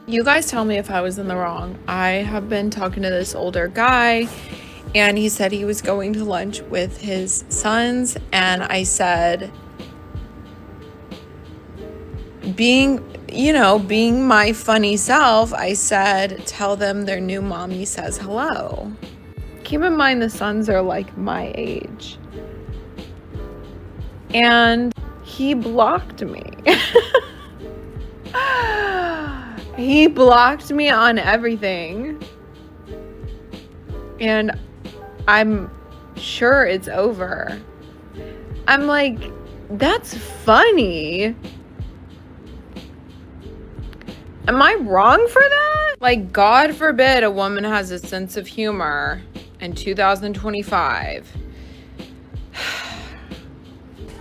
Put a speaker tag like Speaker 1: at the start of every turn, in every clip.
Speaker 1: You guys tell me if I was in the wrong. I have been talking to this older guy, and he said he was going to lunch with his sons, and I said, being my funny self, I said, tell them their new mommy says hello. Keep in mind the sons are like my age. And he blocked me. He blocked me on everything. And I'm sure it's over. I'm like, that's funny. Am I wrong for that? Like, God forbid a woman has a sense of humor in 2025.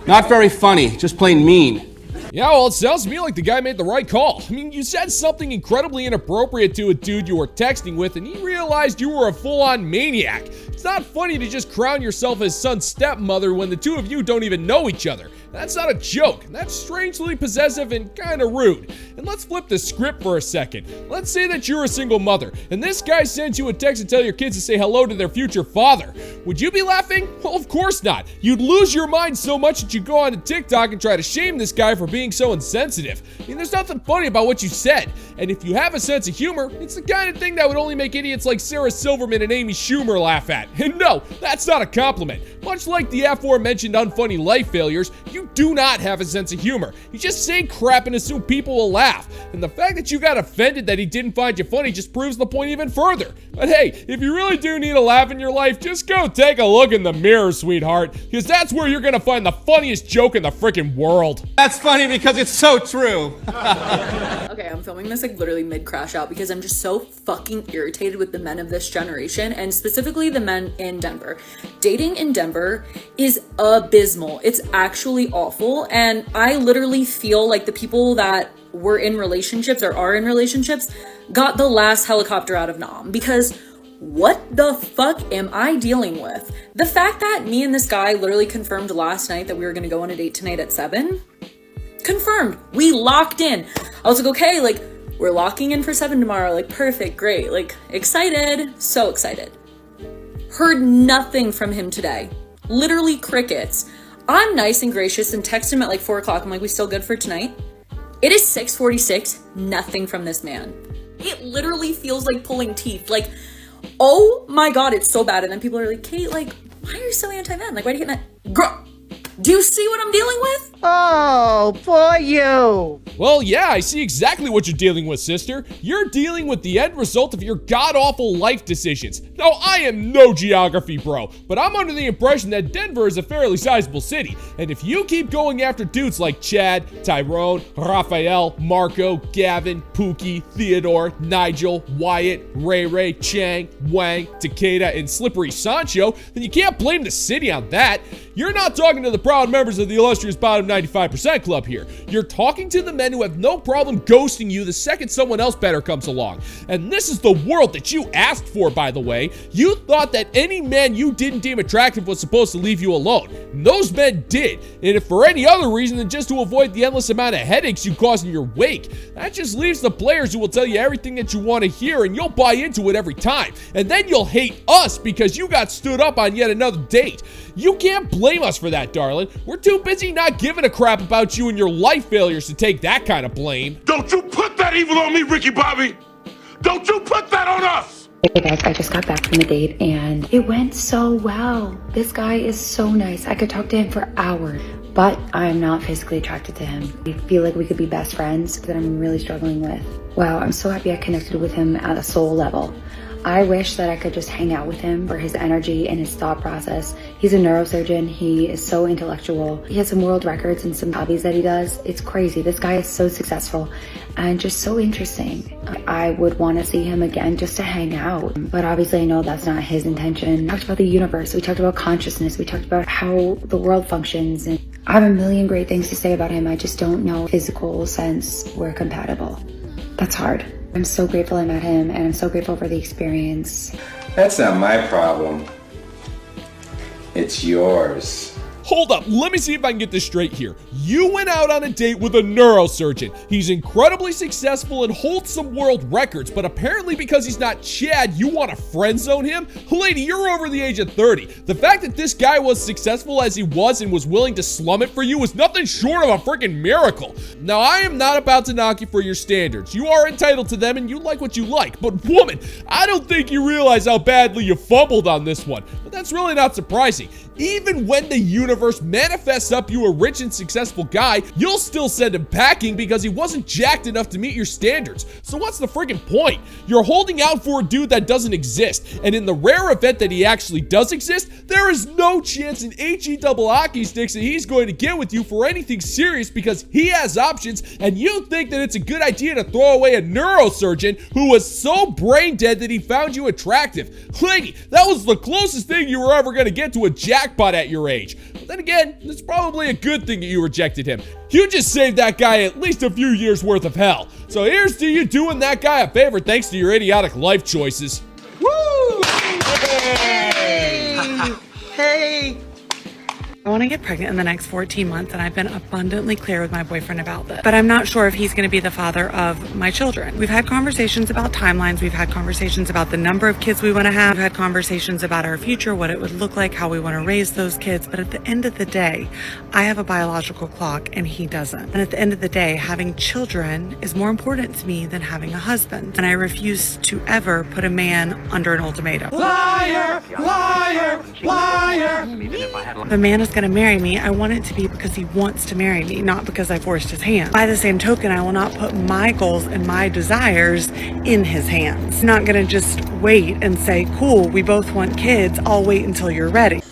Speaker 2: Not very funny, just plain mean.
Speaker 3: Yeah, well, it sounds to me like the guy made the right call. I mean, you said something incredibly inappropriate to a dude you were texting with, and he realized you were a full-on maniac. It's not funny to just crown yourself as son's stepmother when the two of you don't even know each other. That's not a joke. That's strangely possessive and kind of rude. And let's flip the script for a second. Let's say that you're a single mother, and this guy sends you a text to tell your kids to say hello to their future father. Would you be laughing? Well, of course not. You'd lose your mind so much that you'd go on to TikTok and try to shame this guy for being so insensitive. I mean, there's nothing funny about what you said. And if you have a sense of humor, it's the kind of thing that would only make idiots like Sarah Silverman and Amy Schumer laugh at. And no, that's not a compliment. Much like the aforementioned unfunny life failures, you do not have a sense of humor. You just say crap and assume people will laugh. And the fact that you got offended that he didn't find you funny just proves the point even further. But hey, if you really do need a laugh in your life, just go take a look in the mirror, sweetheart, because that's where you're gonna find the funniest joke in the freaking world.
Speaker 2: That's funny because it's so true.
Speaker 4: Okay, I'm filming this like literally mid-crash out because I'm just so fucking irritated with the men of this generation, and specifically the men in Denver. Dating in Denver is abysmal. It's actually awful, and I literally feel like the people that were in relationships or are in relationships got the last helicopter out of Nam, because what the fuck am I dealing with? The fact that me and this guy literally confirmed last night that we were gonna go on a date tonight at 7, confirmed. We locked in. I was like, okay, like, we're locking in for 7 tomorrow. Like, perfect, great. Like, excited, so excited. Heard nothing from him today. Literally crickets. I'm nice and gracious and text him at like 4 o'clock. I'm like, we still good for tonight? It is 6:46, nothing from this man. It literally feels like pulling teeth. Like, oh my God, it's so bad. And then people are like, Kate, like, why are you so anti-men? Like, why do you get that? Girl, do you see what I'm dealing with?
Speaker 5: Oh, poor you.
Speaker 3: Well, yeah, I see exactly what you're dealing with, sister. You're dealing with the end result of your god-awful life decisions. Now, I am no geography bro, but I'm under the impression that Denver is a fairly sizable city. And if you keep going after dudes like Chad, Tyrone, Raphael, Marco, Gavin, Pookie, Theodore, Nigel, Wyatt, Ray Ray, Chang, Wang, Takeda, and Slippery Sancho, then you can't blame the city on that. You're not talking to the proud members of the illustrious bottom 95% club here. You're talking to the men who have no problem ghosting you the second someone else better comes along. And this is the world that you asked for, by the way. You thought that any man you didn't deem attractive was supposed to leave you alone. And those men did. And if for any other reason than just to avoid the endless amount of headaches you cause in your wake, that just leaves the players who will tell you everything that you want to hear, and you'll buy into it every time. And then you'll hate us because you got stood up on yet another date. You can't blame us for that, darling. We're too busy not giving a crap about you and your life failures to take that kind of blame.
Speaker 6: Don't you put that evil on me, Ricky Bobby! Don't you put that on us!
Speaker 7: Hey guys, I just got back from the date and it went so well. This guy is so nice. I could talk to him for hours, but I'm not physically attracted to him. I feel like we could be best friends that I'm really struggling with. Wow, I'm so happy I connected with him at a soul level. I wish that I could just hang out with him for his energy and his thought process. He's a neurosurgeon. He is so intellectual. He has some world records and some hobbies that he does. It's crazy. This guy is so successful and just so interesting. I would want to see him again just to hang out. But obviously I know that's not his intention. We talked about the universe. We talked about consciousness. We talked about how the world functions. And I have a million great things to say about him. I just don't know physical sense we're compatible. That's hard. I'm so grateful I met him, and I'm so grateful for the experience.
Speaker 8: That's not my problem. It's yours.
Speaker 3: Hold up, let me see if I can get this straight here. You went out on a date with a neurosurgeon. He's incredibly successful and holds some world records, but apparently because he's not Chad, you want to friend zone him? Lady, you're over the age of 30. The fact that this guy was successful as he was and was willing to slum it for you was nothing short of a freaking miracle. Now, I am not about to knock you for your standards. You are entitled to them and you like what you like. But woman, I don't think you realize how badly you fumbled on this one. But that's really not surprising. Even when the universe manifests up you a rich and successful guy, you'll still send him packing because he wasn't jacked enough to meet your standards. So what's the freaking point? You're holding out for a dude that doesn't exist, and in the rare event that he actually does exist, there is no chance in HE double hockey sticks that he's going to get with you for anything serious because he has options, and you think that it's a good idea to throw away a neurosurgeon who was so brain dead that he found you attractive. Lady, that was the closest thing you were ever going to get to a jackpot at your age. But then again, it's probably a good thing that you rejected him. You just saved that guy at least a few years worth of hell. So here's to you doing that guy a favor thanks to your idiotic life choices.
Speaker 5: Woo! Hey!
Speaker 8: I want to get pregnant in the next 14 months, and I've been abundantly clear with my boyfriend about this. But I'm not sure if he's going to be the father of my children. We've had conversations about timelines. We've had conversations about the number of kids we want to have. We've had conversations about our future, what it would look like, how we want to raise those kids. But at the end of the day, I have a biological clock and he doesn't. And at the end of the day, having children is more important to me than having a husband. And I refuse to ever put a man under an ultimatum.
Speaker 2: Liar! Liar! Liar!
Speaker 8: If a man is going to marry me, I want it to be because he wants to marry me, not because I forced his hand. By the same token, I will not put my goals and my desires in his hands. I'm not going to just wait and say, cool, we both want kids, I'll wait until you're ready.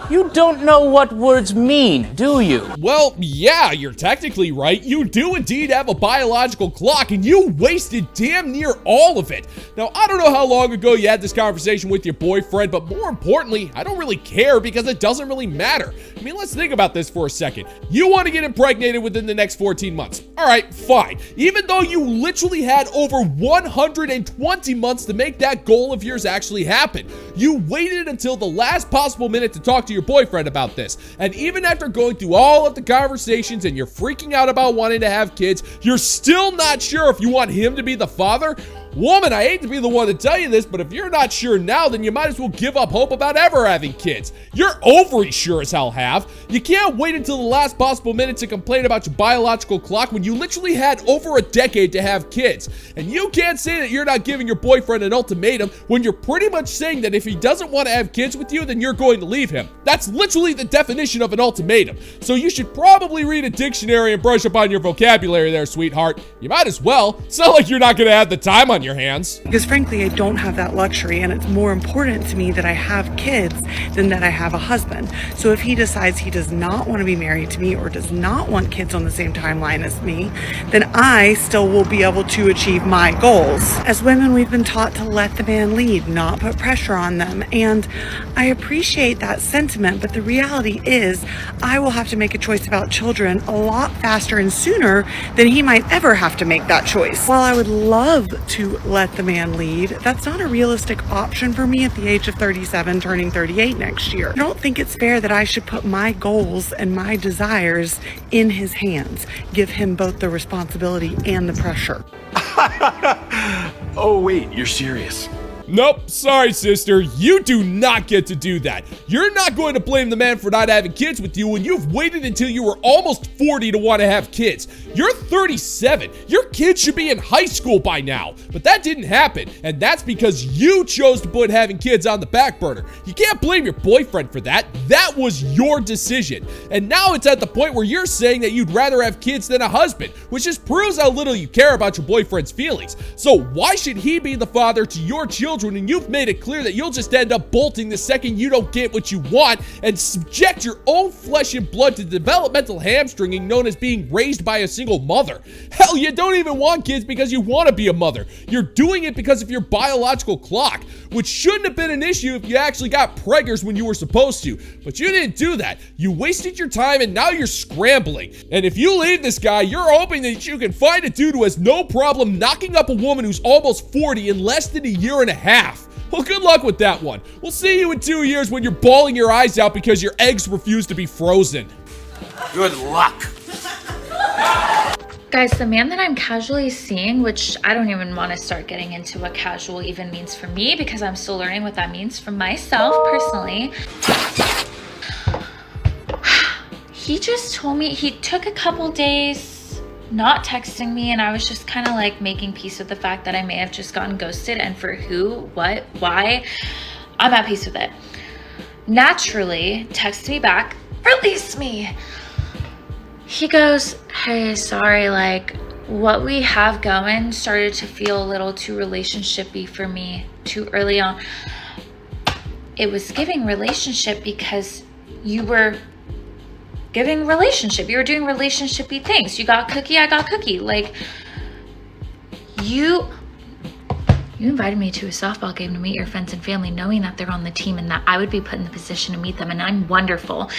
Speaker 5: You don't know what words mean, do you?
Speaker 3: Well, yeah, you're technically right. You do indeed have a biological clock, and you wasted damn near all of it. Now, I don't know how long ago you had this conversation with your boyfriend, but more importantly, I don't really care because it doesn't really matter. I mean, let's think about this for a second. You want to get impregnated within the next 14 months. All right, fine. Even though you literally had over 120 months to make that goal of yours actually happen, you waited until the last possible minute to talk to your boyfriend about this. And even after going through all of the conversations and you're freaking out about wanting to have kids, you're still not sure if you want him to be the father. Woman, I hate to be the one to tell you this, but if you're not sure now, then you might as well give up hope about ever having kids. Your ovaries sure as hell have. You can't wait until the last possible minute to complain about your biological clock when you literally had over a decade to have kids. And you can't say that you're not giving your boyfriend an ultimatum when you're pretty much saying that if he doesn't want to have kids with you, then you're going to leave him. That's literally the definition of an ultimatum. So you should probably read a dictionary and brush up on your vocabulary there, sweetheart. You might as well. It's not like you're not going to have the time on your hands.
Speaker 8: Because frankly, I don't have that luxury, and it's more important to me that I have kids than that I have a husband. So if he decides he does not want to be married to me or does not want kids on the same timeline as me, then I still will be able to achieve my goals. As women, we've been taught to let the man lead, not put pressure on them. And I appreciate that sentiment, but the reality is I will have to make a choice about children a lot faster and sooner than he might ever have to make that choice. While I would love to let the man lead, that's not a realistic option for me at the age of 37, turning 38 next year. I don't think it's fair that I should put my goals and my desires in his hands, give him both the responsibility and the pressure.
Speaker 9: Oh wait, you're serious?
Speaker 3: Nope, sorry sister, you do not get to do that. You're not going to blame the man for not having kids with you when you've waited until you were almost 40 to want to have kids. You're 37, your kids should be in high school by now, but that didn't happen, and that's because you chose to put having kids on the back burner. You can't blame your boyfriend for that. That was your decision. And now it's at the point where you're saying that you'd rather have kids than a husband, which just proves how little you care about your boyfriend's feelings. So why should he be the father to your children and you've made it clear that you'll just end up bolting the second you don't get what you want and subject your own flesh and blood to developmental hamstringing known as being raised by a single mother? Hell, you don't even want kids because you want to be a mother. You're doing it because of your biological clock, which shouldn't have been an issue if you actually got preggers when you were supposed to. But you didn't do that. You wasted your time and now you're scrambling. And if you leave this guy, you're hoping that you can find a dude who has no problem knocking up a woman who's almost 40 in less than a year and a half. Well, good luck with that one. We'll see you in 2 years when you're bawling your eyes out because your eggs refuse to be frozen.
Speaker 6: Good luck.
Speaker 9: Guys, the man that I'm casually seeing, which I don't even want to start getting into what casual even means for me because I'm still learning what that means for myself personally. He just told me he took a couple days not texting me, and I was just kind of like making peace with the fact that I may have just gotten ghosted, and for who, what, why, I'm at peace with it. Naturally, text me back, release me. He goes, hey, sorry, like what we have going started to feel a little too relationship-y for me too early on. It was giving relationship because you were giving relationship. You were doing relationship-y things. You got cookie, I got cookie. Like you invited me to a softball game to meet your friends and family, knowing that they're on the team and that I would be put in the position to meet them, and I'm wonderful.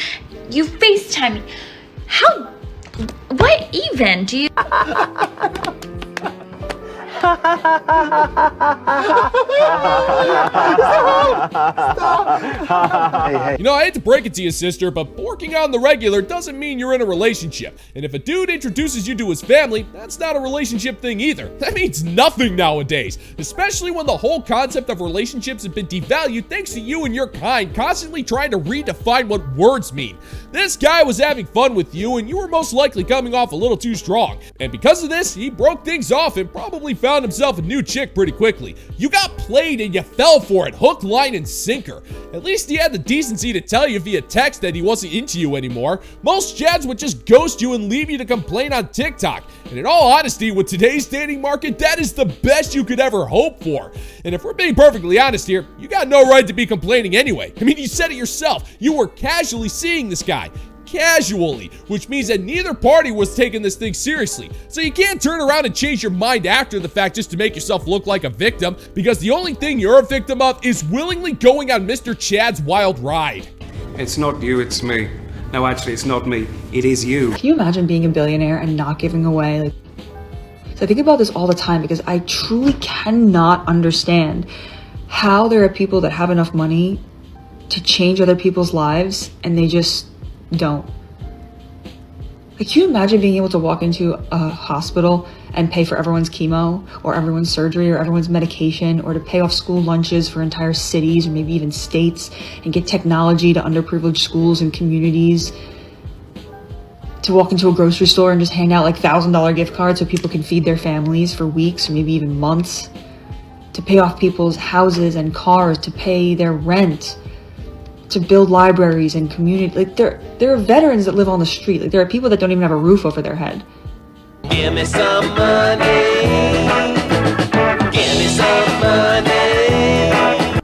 Speaker 9: You FaceTime me. What even do you?
Speaker 3: You know, I hate to break it to you, sister, but working on the regular doesn't mean you're in a relationship. And if a dude introduces you to his family, that's not a relationship thing either. That means nothing nowadays, especially when the whole concept of relationships have been devalued thanks to you and your kind constantly trying to redefine what words mean. This guy was having fun with you, and you were most likely coming off a little too strong. And because of this, he broke things off and probably found himself a new chick pretty quickly. You got played and you fell for it, hook, line, and sinker. At least he had the decency to tell you via text that he wasn't into you anymore. Most Chads would just ghost you and leave you to complain on TikTok. And in all honesty, with today's dating market, that is the best you could ever hope for. And if we're being perfectly honest here, you got no right to be complaining anyway. I mean, you said it yourself. You were casually seeing this guy. Casually, which means that neither party was taking this thing seriously. So you can't turn around and change your mind after the fact just to make yourself look like a victim, because the only thing you're a victim of is willingly going on Mr. Chad's wild ride.
Speaker 10: It's not you, it's me. No, actually, it's not me. It is you.
Speaker 11: Can you imagine being a billionaire and not giving away? So I think about this all the time because I truly cannot understand how there are people that have enough money to change other people's lives and they just don't. Like, can you imagine being able to walk into a hospital and pay for everyone's chemo or everyone's surgery or everyone's medication, or to pay off school lunches for entire cities or maybe even states, and get technology to underprivileged schools and communities, to walk into a grocery store and just hand out like $1,000 gift cards so people can feed their families for weeks or maybe even months, to pay off people's houses and cars, to pay their rent, to build libraries and community. Like, there are veterans that live on the street. Like, there are people that don't even have a roof over their head.
Speaker 2: Give me some money. Give me some money.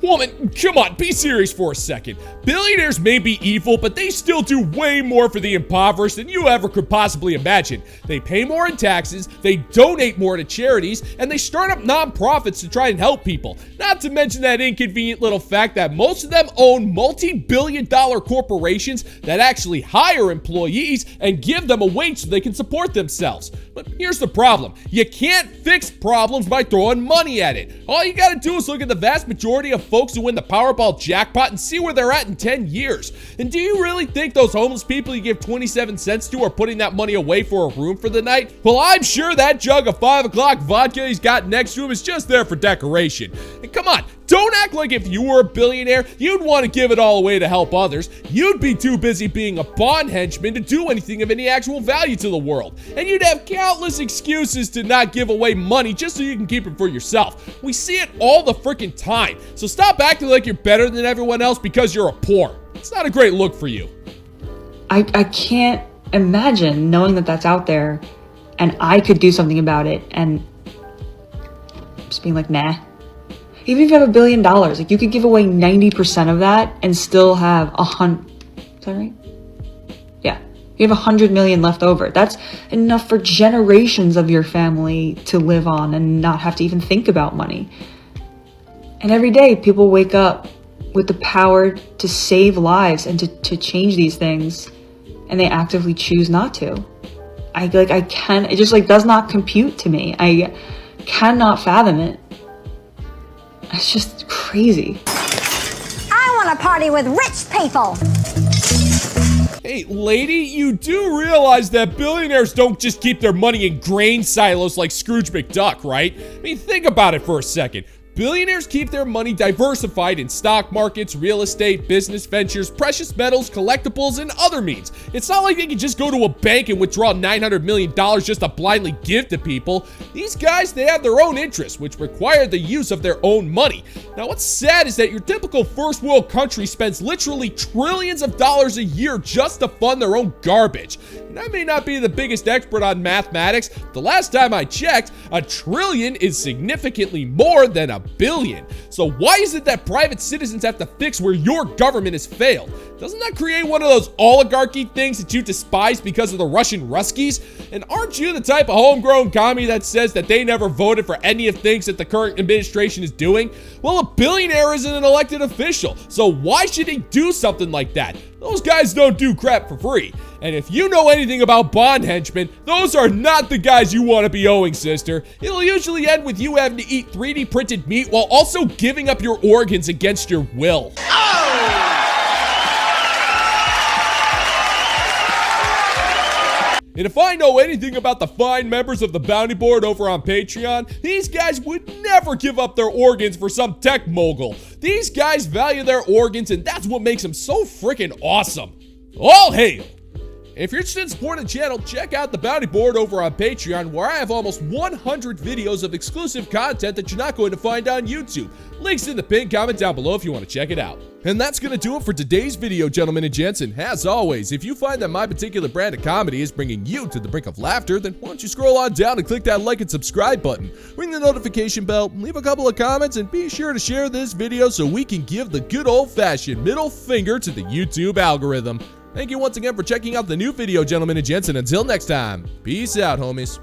Speaker 3: Woman, come on, be serious for a second. Billionaires may be evil, but they still do way more for the impoverished than you ever could possibly imagine. They pay more in taxes, they donate more to charities, and they start up nonprofits to try and help people. Not to mention that inconvenient little fact that most of them own multi-billion-dollar corporations that actually hire employees and give them a wage so they can support themselves. But here's the problem. You can't fix problems by throwing money at it. All you gotta do is look at the vast majority of folks who win the Powerball jackpot and see where they're at in 10 years. And do you really think those homeless people you give 27 cents to are putting that money away for a room for the night? Well, I'm sure that jug of 5 o'clock vodka he's got next to him is just there for decoration. And come on, don't act like if you were a billionaire, you'd want to give it all away to help others. You'd be too busy being a bond henchman to do anything of any actual value to the world. And you'd have countless excuses to not give away money just so you can keep it for yourself. We see it all the freaking time. So stop acting like you're better than everyone else because you're a poor. It's not a great look for you.
Speaker 11: I can't imagine knowing that that's out there and I could do something about it and just being like, nah. Even if you have $1 billion, like, you could give away 90% of that and still have is that right? Yeah. You have 100 million left over. That's enough for generations of your family to live on and not have to even think about money. And every day people wake up with the power to save lives and to change these things, and they actively choose not to. It just like does not compute to me. I cannot fathom it. It's just crazy. crazy.
Speaker 12: I want to party with rich people.
Speaker 3: Hey, lady, you do realize that billionaires don't just keep their money in grain silos like Scrooge McDuck, right? I mean, think about it for a second. Billionaires keep their money diversified in stock markets, real estate, business ventures, precious metals, collectibles, and other means. It's not like they can just go to a bank and withdraw $900 million just to blindly give to people. These guys, they have their own interests, which require the use of their own money. Now, what's sad is that your typical first world country spends literally trillions of dollars a year just to fund their own garbage. And I may not be the biggest expert on mathematics. The last time I checked, a trillion is significantly more than a billion. So why is it that private citizens have to fix where your government has failed? Doesn't that create one of those oligarchy things that you despise because of the Russian Ruskies? And aren't you the type of homegrown commie that says that they never voted for any of the things that the current administration is doing? Well, a billionaire isn't an elected official, so why should he do something like that? Those guys don't do crap for free. And if you know anything about bond henchmen, those are not the guys you want to be owing, sister. It'll usually end with you having to eat 3D printed meat while also giving up your organs against your will. And if I know anything about the fine members of the bounty board over on Patreon, these guys would never give up their organs for some tech mogul. These guys value their organs, and that's what makes them so freaking awesome. All hail! If you're interested in supporting the channel, check out the bounty board over on Patreon, where I have almost 100 videos of exclusive content that you're not going to find on YouTube. Links in the pinned comment down below if you want to check it out. And that's going to do it for today's video, gentlemen and gents. And as always, if you find that my particular brand of comedy is bringing you to the brink of laughter, then why don't you scroll on down and click that like and subscribe button, ring the notification bell, leave a couple of comments, and be sure to share this video so we can give the good old-fashioned middle finger to the YouTube algorithm. Thank you once again for checking out the new video, gentlemen and gents, and until next time, peace out, homies.